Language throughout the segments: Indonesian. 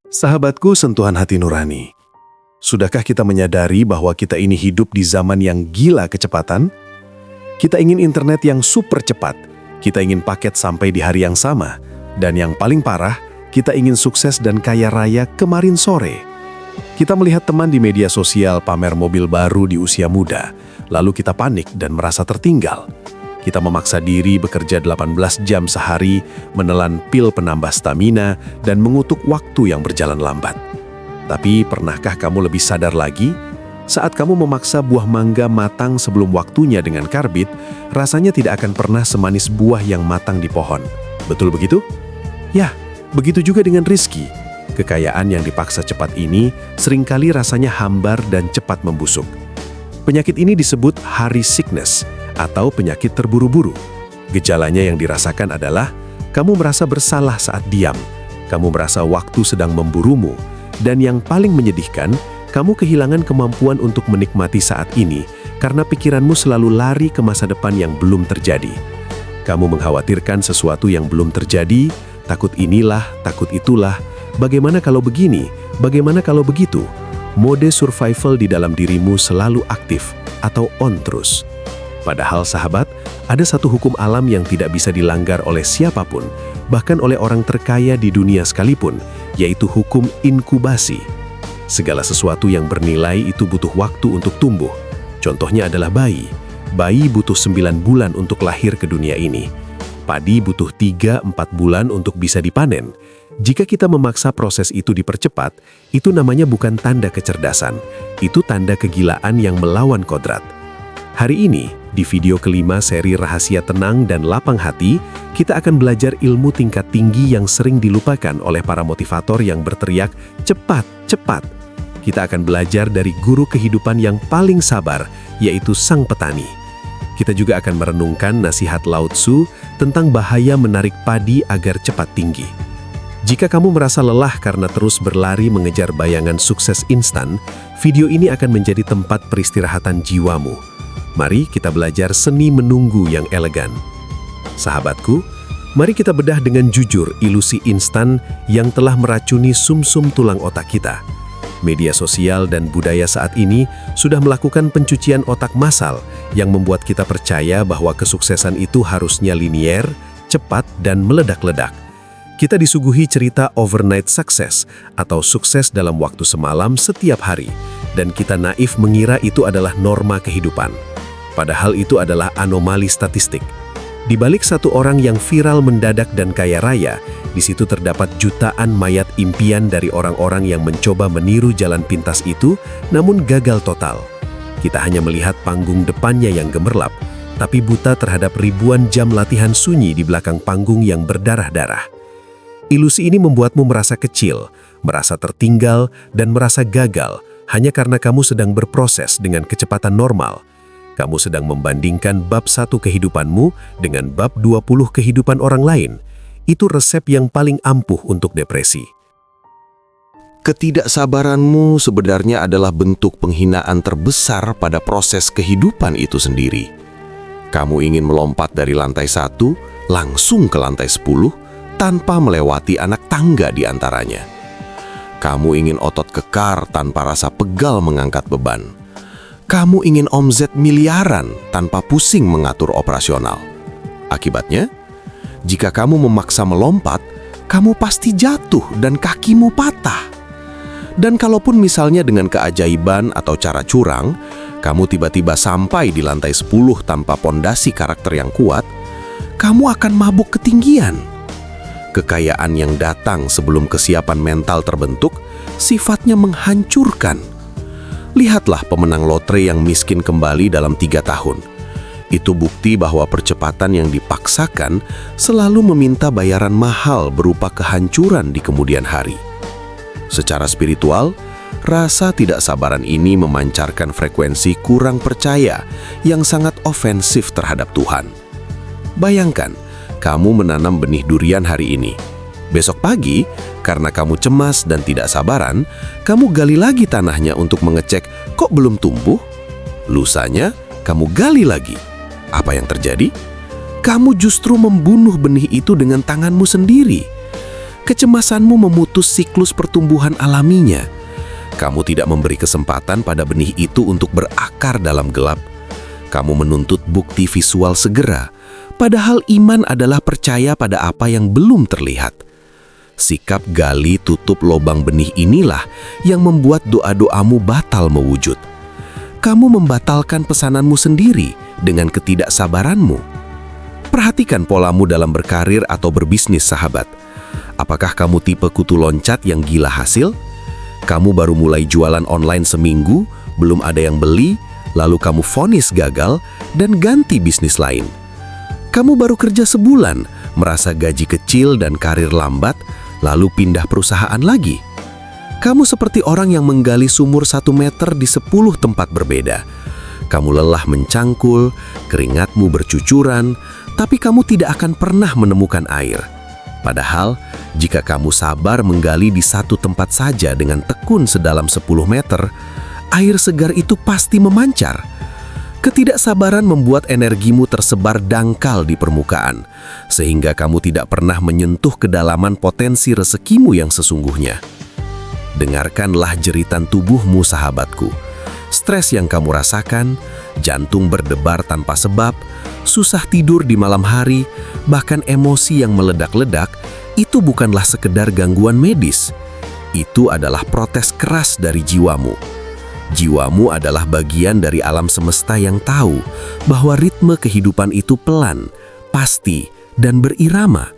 Sahabatku sentuhan hati nurani, sudahkah kita menyadari bahwa kita ini hidup di zaman yang gila kecepatan? Kita ingin internet yang super cepat, kita ingin paket sampai di hari yang sama, dan yang paling parah, kita ingin sukses dan kaya raya kemarin sore. Kita melihat teman di media sosial pamer mobil baru di usia muda, lalu kita panik dan merasa tertinggal. Kita memaksa diri bekerja 18 jam sehari, menelan pil penambah stamina, dan mengutuk waktu yang berjalan lambat. Tapi pernahkah kamu lebih sadar lagi? Saat kamu memaksa buah mangga matang sebelum waktunya dengan karbit, rasanya tidak akan pernah semanis buah yang matang di pohon. Betul begitu? Ya, begitu juga dengan rezeki. Kekayaan yang dipaksa cepat ini seringkali rasanya hambar dan cepat membusuk. Penyakit ini disebut hurry sickness, atau penyakit terburu-buru. Gejalanya yang dirasakan adalah kamu merasa bersalah saat diam, kamu merasa waktu sedang memburumu, dan yang paling menyedihkan, kamu kehilangan kemampuan untuk menikmati saat ini karena pikiranmu selalu lari ke masa depan yang belum terjadi. Kamu mengkhawatirkan sesuatu yang belum terjadi, takut inilah, takut itulah, bagaimana kalau begini, bagaimana kalau begitu. Mode survival di dalam dirimu selalu aktif atau on terus. Padahal sahabat, ada satu hukum alam yang tidak bisa dilanggar oleh siapapun, bahkan oleh orang terkaya di dunia sekalipun, yaitu hukum inkubasi. Segala sesuatu yang bernilai itu butuh waktu untuk tumbuh. Contohnya adalah bayi. Bayi butuh 9 bulan untuk lahir ke dunia ini. Padi butuh 3-4 bulan untuk bisa dipanen. Jika kita memaksa proses itu dipercepat, itu namanya bukan tanda kecerdasan. Itu tanda kegilaan yang melawan kodrat. Hari ini, di video kelima seri Rahasia Tenang dan Lapang Hati, kita akan belajar ilmu tingkat tinggi yang sering dilupakan oleh para motivator yang berteriak, "Cepat, cepat!" Kita akan belajar dari guru kehidupan yang paling sabar, yaitu sang petani. Kita juga akan merenungkan nasihat Lao Tzu tentang bahaya menarik padi agar cepat tinggi. Jika kamu merasa lelah karena terus berlari mengejar bayangan sukses instan, video ini akan menjadi tempat peristirahatan jiwamu. Mari kita belajar seni menunggu yang elegan. Sahabatku, mari kita bedah dengan jujur ilusi instan yang telah meracuni sumsum tulang otak kita. Media sosial dan budaya saat ini sudah melakukan pencucian otak massal yang membuat kita percaya bahwa kesuksesan itu harusnya linier, cepat, dan meledak-ledak. Kita disuguhi cerita overnight success atau sukses dalam waktu semalam setiap hari, dan kita naif mengira itu adalah norma kehidupan. Padahal itu adalah anomali statistik. Di balik satu orang yang viral mendadak dan kaya raya, di situ terdapat jutaan mayat impian dari orang-orang yang mencoba meniru jalan pintas itu, namun gagal total. Kita hanya melihat panggung depannya yang gemerlap, tapi buta terhadap ribuan jam latihan sunyi di belakang panggung yang berdarah-darah. Ilusi ini membuatmu merasa kecil, merasa tertinggal, dan merasa gagal hanya karena kamu sedang berproses dengan kecepatan normal. Kamu sedang membandingkan bab 1 kehidupanmu dengan bab 20 kehidupan orang lain. Itu resep yang paling ampuh untuk depresi. Ketidaksabaranmu sebenarnya adalah bentuk penghinaan terbesar pada proses kehidupan itu sendiri. Kamu ingin melompat dari lantai 1 langsung ke lantai 10 tanpa melewati anak tangga di antaranya. Kamu ingin otot kekar tanpa rasa pegal mengangkat beban. Kamu ingin omzet miliaran tanpa pusing mengatur operasional. Akibatnya, jika kamu memaksa melompat, kamu pasti jatuh dan kakimu patah. Dan kalaupun misalnya dengan keajaiban atau cara curang, kamu tiba-tiba sampai di lantai 10 tanpa pondasi karakter yang kuat, kamu akan mabuk ketinggian. Kekayaan yang datang sebelum kesiapan mental terbentuk, sifatnya menghancurkan. Lihatlah pemenang lotre yang miskin kembali dalam 3 tahun. Itu bukti bahwa percepatan yang dipaksakan selalu meminta bayaran mahal berupa kehancuran di kemudian hari. Secara spiritual, rasa tidak sabaran ini memancarkan frekuensi kurang percaya yang sangat ofensif terhadap Tuhan. Bayangkan, kamu menanam benih durian hari ini. Besok pagi, karena kamu cemas dan tidak sabaran, kamu gali lagi tanahnya untuk mengecek kok belum tumbuh. Lusanya, kamu gali lagi. Apa yang terjadi? Kamu justru membunuh benih itu dengan tanganmu sendiri. Kecemasanmu memutus siklus pertumbuhan alaminya. Kamu tidak memberi kesempatan pada benih itu untuk berakar dalam gelap. Kamu menuntut bukti visual segera, padahal iman adalah percaya pada apa yang belum terlihat. Sikap gali tutup lubang benih inilah yang membuat doa-doamu batal mewujud. Kamu membatalkan pesananmu sendiri dengan ketidaksabaranmu. Perhatikan polamu dalam berkarir atau berbisnis, sahabat. Apakah kamu tipe kutu loncat yang gila hasil? Kamu baru mulai jualan online seminggu, belum ada yang beli, lalu kamu vonis gagal dan ganti bisnis lain. Kamu baru kerja sebulan, merasa gaji kecil dan karir lambat, lalu pindah perusahaan lagi. Kamu seperti orang yang menggali sumur 1 meter di 10 tempat berbeda. Kamu lelah mencangkul, keringatmu bercucuran, tapi kamu tidak akan pernah menemukan air. Padahal, jika kamu sabar menggali di satu tempat saja dengan tekun sedalam 10 meter, air segar itu pasti memancar. Ketidaksabaran membuat energimu tersebar dangkal di permukaan, sehingga kamu tidak pernah menyentuh kedalaman potensi rezekimu yang sesungguhnya. Dengarkanlah jeritan tubuhmu, sahabatku. Stres yang kamu rasakan, jantung berdebar tanpa sebab, susah tidur di malam hari, bahkan emosi yang meledak-ledak, itu bukanlah sekedar gangguan medis. Itu adalah protes keras dari jiwamu. Jiwamu adalah bagian dari alam semesta yang tahu bahwa ritme kehidupan itu pelan, pasti, dan berirama.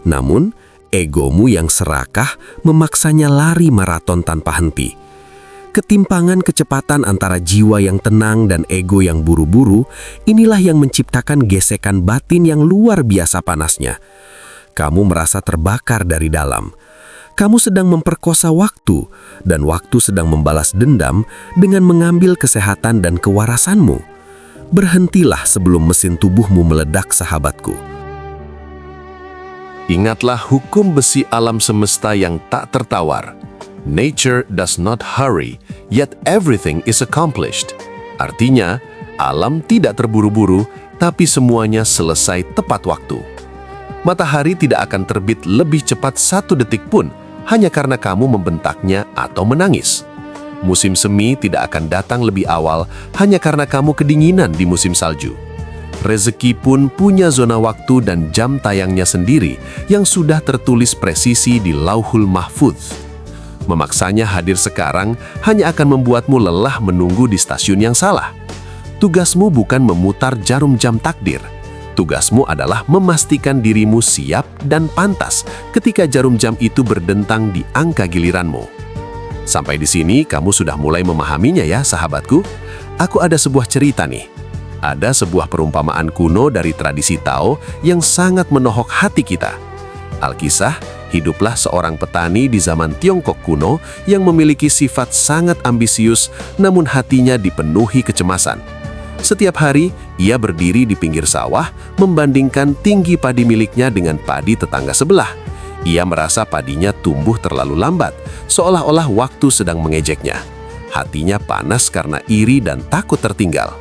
Namun, egomu yang serakah memaksanya lari maraton tanpa henti. Ketimpangan kecepatan antara jiwa yang tenang dan ego yang buru-buru, inilah yang menciptakan gesekan batin yang luar biasa panasnya. Kamu merasa terbakar dari dalam. Kamu sedang memperkosa waktu, dan waktu sedang membalas dendam dengan mengambil kesehatan dan kewarasanmu. Berhentilah sebelum mesin tubuhmu meledak, sahabatku. Ingatlah hukum besi alam semesta yang tak tertawar. Nature does not hurry, yet everything is accomplished. Artinya, alam tidak terburu-buru, tapi semuanya selesai tepat waktu. Matahari tidak akan terbit lebih cepat 1 detik pun, hanya karena kamu membentaknya atau menangis. Musim semi tidak akan datang lebih awal, hanya karena kamu kedinginan di musim salju. Rezeki pun punya zona waktu dan jam tayangnya sendiri yang sudah tertulis presisi di Lauhul Mahfudz. Memaksanya hadir sekarang hanya akan membuatmu lelah menunggu di stasiun yang salah. Tugasmu bukan memutar jarum jam takdir. Tugasmu adalah memastikan dirimu siap dan pantas ketika jarum jam itu berdentang di angka giliranmu. Sampai di sini kamu sudah mulai memahaminya ya, sahabatku. Aku ada sebuah cerita nih. Ada sebuah perumpamaan kuno dari tradisi Tao yang sangat menohok hati kita. Alkisah, hiduplah seorang petani di zaman Tiongkok kuno yang memiliki sifat sangat ambisius, namun hatinya dipenuhi kecemasan. Setiap hari, ia berdiri di pinggir sawah, membandingkan tinggi padi miliknya dengan padi tetangga sebelah. Ia merasa padinya tumbuh terlalu lambat, seolah-olah waktu sedang mengejeknya. Hatinya panas karena iri dan takut tertinggal.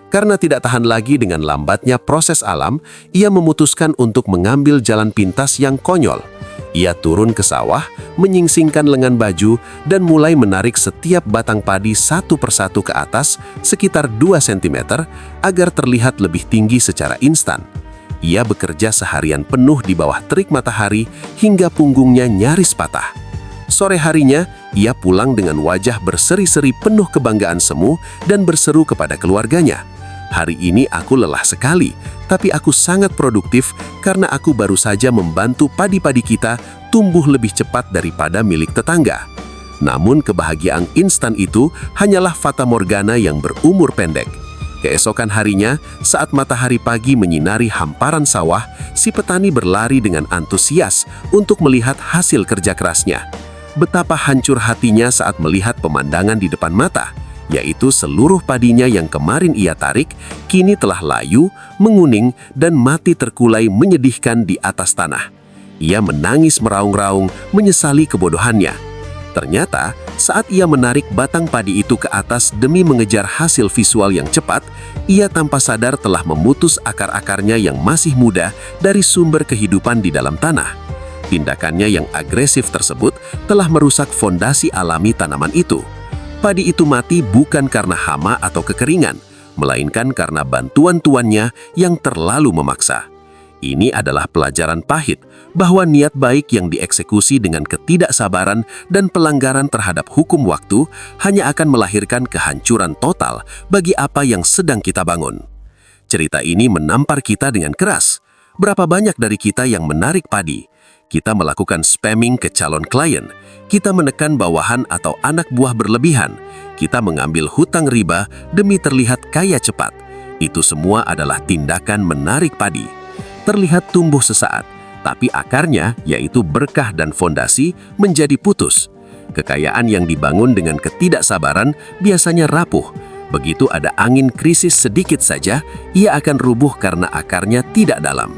Karena tidak tahan lagi dengan lambatnya proses alam, ia memutuskan untuk mengambil jalan pintas yang konyol. Ia turun ke sawah, menyingsingkan lengan baju, dan mulai menarik setiap batang padi satu persatu ke atas sekitar 2 cm agar terlihat lebih tinggi secara instan. Ia bekerja seharian penuh di bawah terik matahari hingga punggungnya nyaris patah. Sore harinya, ia pulang dengan wajah berseri-seri penuh kebanggaan semu dan berseru kepada keluarganya. Hari ini aku lelah sekali, tapi aku sangat produktif karena aku baru saja membantu padi-padi kita tumbuh lebih cepat daripada milik tetangga. Namun kebahagiaan instan itu hanyalah fata morgana yang berumur pendek. Keesokan harinya, saat matahari pagi menyinari hamparan sawah, si petani berlari dengan antusias untuk melihat hasil kerja kerasnya. Betapa hancur hatinya saat melihat pemandangan di depan mata, yaitu seluruh padinya yang kemarin ia tarik, kini telah layu, menguning, dan mati terkulai menyedihkan di atas tanah. Ia menangis meraung-raung, menyesali kebodohannya. Ternyata, saat ia menarik batang padi itu ke atas demi mengejar hasil visual yang cepat, ia tanpa sadar telah memutus akar-akarnya yang masih muda dari sumber kehidupan di dalam tanah. Tindakannya yang agresif tersebut telah merusak fondasi alami tanaman itu. Padi itu mati bukan karena hama atau kekeringan, melainkan karena bantuan tuannya yang terlalu memaksa. Ini adalah pelajaran pahit bahwa niat baik yang dieksekusi dengan ketidaksabaran dan pelanggaran terhadap hukum waktu hanya akan melahirkan kehancuran total bagi apa yang sedang kita bangun. Cerita ini menampar kita dengan keras. Berapa banyak dari kita yang menarik padi? Kita melakukan spamming ke calon klien. Kita menekan bawahan atau anak buah berlebihan. Kita mengambil hutang riba demi terlihat kaya cepat. Itu semua adalah tindakan menarik padi. Terlihat tumbuh sesaat, tapi akarnya, yaitu berkah dan fondasi, menjadi putus. Kekayaan yang dibangun dengan ketidaksabaran biasanya rapuh. Begitu ada angin krisis sedikit saja, ia akan rubuh karena akarnya tidak dalam.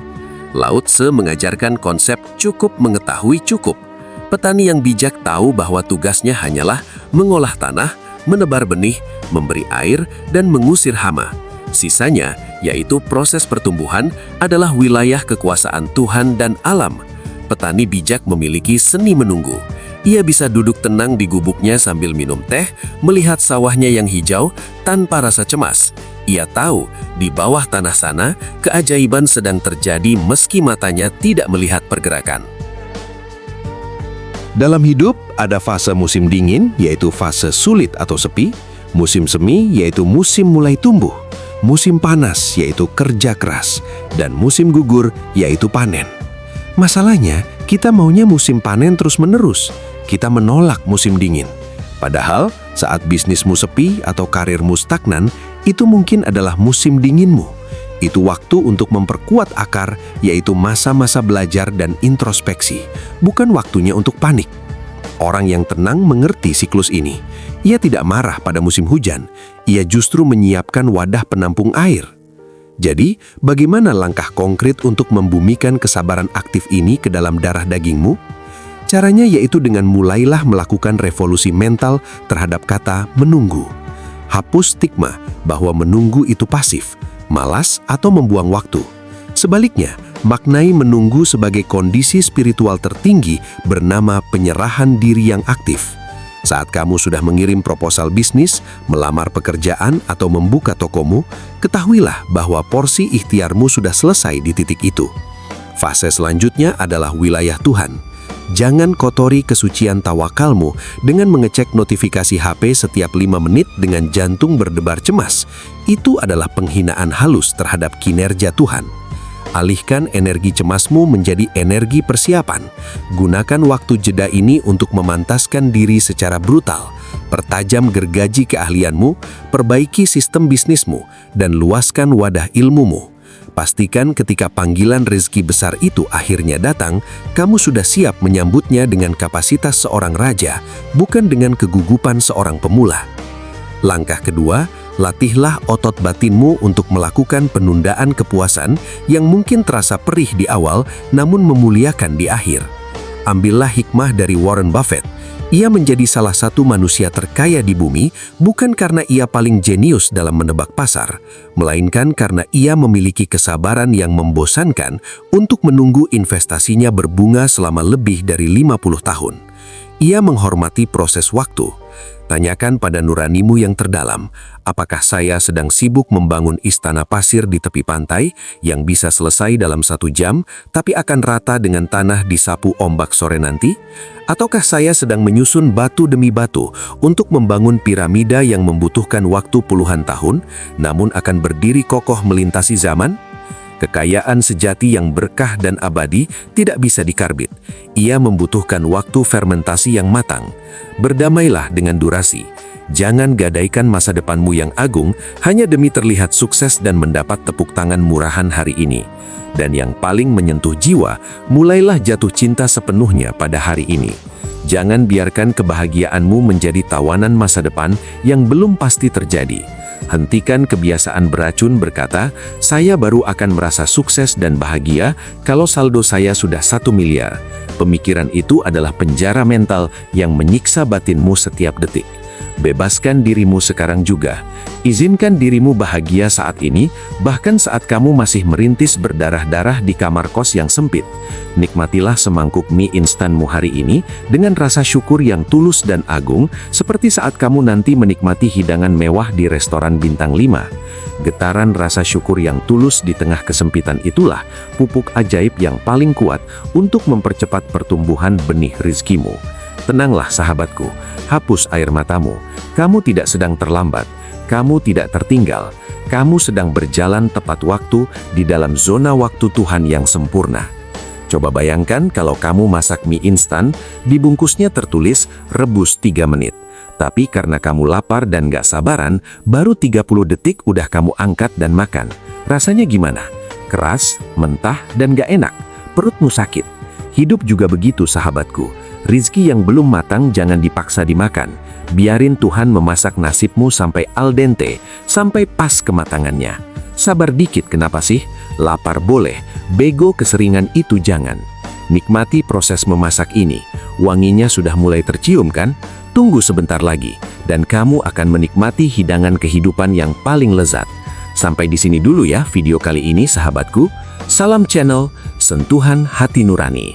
Lao Tse mengajarkan konsep cukup mengetahui cukup. Petani yang bijak tahu bahwa tugasnya hanyalah mengolah tanah, menebar benih, memberi air, dan mengusir hama. Sisanya, yaitu proses pertumbuhan, adalah wilayah kekuasaan Tuhan dan alam. Petani bijak memiliki seni menunggu. Ia bisa duduk tenang di gubuknya sambil minum teh, melihat sawahnya yang hijau tanpa rasa cemas. Ia tahu, di bawah tanah sana, keajaiban sedang terjadi meski matanya tidak melihat pergerakan. Dalam hidup, ada fase musim dingin, yaitu fase sulit atau sepi, musim semi, yaitu musim mulai tumbuh, musim panas, yaitu kerja keras, dan musim gugur, yaitu panen. Masalahnya, kita maunya musim panen terus-menerus. Kita menolak musim dingin. Padahal, saat bisnismu sepi atau karirmu stagnan, itu mungkin adalah musim dinginmu. Itu waktu untuk memperkuat akar, yaitu masa-masa belajar dan introspeksi, bukan waktunya untuk panik. Orang yang tenang mengerti siklus ini. Ia tidak marah pada musim hujan, ia justru menyiapkan wadah penampung air. Jadi, bagaimana langkah konkret untuk membumikan kesabaran aktif ini ke dalam darah dagingmu? Caranya yaitu dengan mulailah melakukan revolusi mental terhadap kata menunggu. Hapus stigma bahwa menunggu itu pasif, malas, atau membuang waktu. Sebaliknya, maknai menunggu sebagai kondisi spiritual tertinggi bernama penyerahan diri yang aktif. Saat kamu sudah mengirim proposal bisnis, melamar pekerjaan, atau membuka tokomu, ketahuilah bahwa porsi ikhtiarmu sudah selesai di titik itu. Fase selanjutnya adalah wilayah Tuhan. Jangan kotori kesucian tawakalmu dengan mengecek notifikasi HP setiap 5 menit dengan jantung berdebar cemas. Itu adalah penghinaan halus terhadap kinerja Tuhan. Alihkan energi cemasmu menjadi energi persiapan. Gunakan waktu jeda ini untuk memantaskan diri secara brutal. Pertajam gergaji keahlianmu, perbaiki sistem bisnismu, dan luaskan wadah ilmumu. Pastikan ketika panggilan rezeki besar itu akhirnya datang, kamu sudah siap menyambutnya dengan kapasitas seorang raja, bukan dengan kegugupan seorang pemula. Langkah kedua, latihlah otot batinmu untuk melakukan penundaan kepuasan yang mungkin terasa perih di awal, namun memuliakan di akhir. Ambillah hikmah dari Warren Buffett. Ia menjadi salah satu manusia terkaya di bumi bukan karena ia paling jenius dalam menebak pasar, melainkan karena ia memiliki kesabaran yang membosankan untuk menunggu investasinya berbunga selama lebih dari 50 tahun. Ia menghormati proses waktu. Tanyakan pada nuranimu yang terdalam, apakah saya sedang sibuk membangun istana pasir di tepi pantai yang bisa selesai dalam 1 jam, tapi akan rata dengan tanah disapu ombak sore nanti? Ataukah saya sedang menyusun batu demi batu untuk membangun piramida yang membutuhkan waktu puluhan tahun, namun akan berdiri kokoh melintasi zaman? Kekayaan sejati yang berkah dan abadi tidak bisa dikarbit. Ia membutuhkan waktu fermentasi yang matang. Berdamailah dengan durasi. Jangan gadaikan masa depanmu yang agung hanya demi terlihat sukses dan mendapat tepuk tangan murahan hari ini. Dan yang paling menyentuh jiwa, mulailah jatuh cinta sepenuhnya pada hari ini. Jangan biarkan kebahagiaanmu menjadi tawanan masa depan yang belum pasti terjadi. Hentikan kebiasaan beracun berkata, saya baru akan merasa sukses dan bahagia kalau saldo saya sudah 1 miliar. Pemikiran itu adalah penjara mental yang menyiksa batinmu setiap detik. Bebaskan dirimu sekarang juga. Izinkan dirimu bahagia saat ini, bahkan saat kamu masih merintis berdarah-darah di kamar kos yang sempit. Nikmatilah semangkuk mie instanmu hari ini dengan rasa syukur yang tulus dan agung, seperti saat kamu nanti menikmati hidangan mewah di restoran bintang 5. Getaran rasa syukur yang tulus di tengah kesempitan itulah pupuk ajaib yang paling kuat untuk mempercepat pertumbuhan benih rizkimu. Tenanglah sahabatku, hapus air matamu. Kamu tidak sedang terlambat, kamu tidak tertinggal, kamu sedang berjalan tepat waktu di dalam zona waktu Tuhan yang sempurna. Coba bayangkan kalau kamu masak mie instan, dibungkusnya tertulis rebus 3 menit. Tapi karena kamu lapar dan gak sabaran, baru 30 detik udah kamu angkat dan makan. Rasanya gimana? Keras, mentah, dan gak enak. Perutmu sakit. Hidup juga begitu sahabatku. Rizki yang belum matang jangan dipaksa dimakan. Biarin Tuhan memasak nasibmu sampai al dente, sampai pas kematangannya. Sabar dikit kenapa sih? Lapar boleh, bego keseringan itu jangan. Nikmati proses memasak ini. Wanginya sudah mulai tercium kan? Tunggu sebentar lagi, dan kamu akan menikmati hidangan kehidupan yang paling lezat. Sampai di sini dulu ya video kali ini sahabatku. Salam channel, sentuhan hati nurani.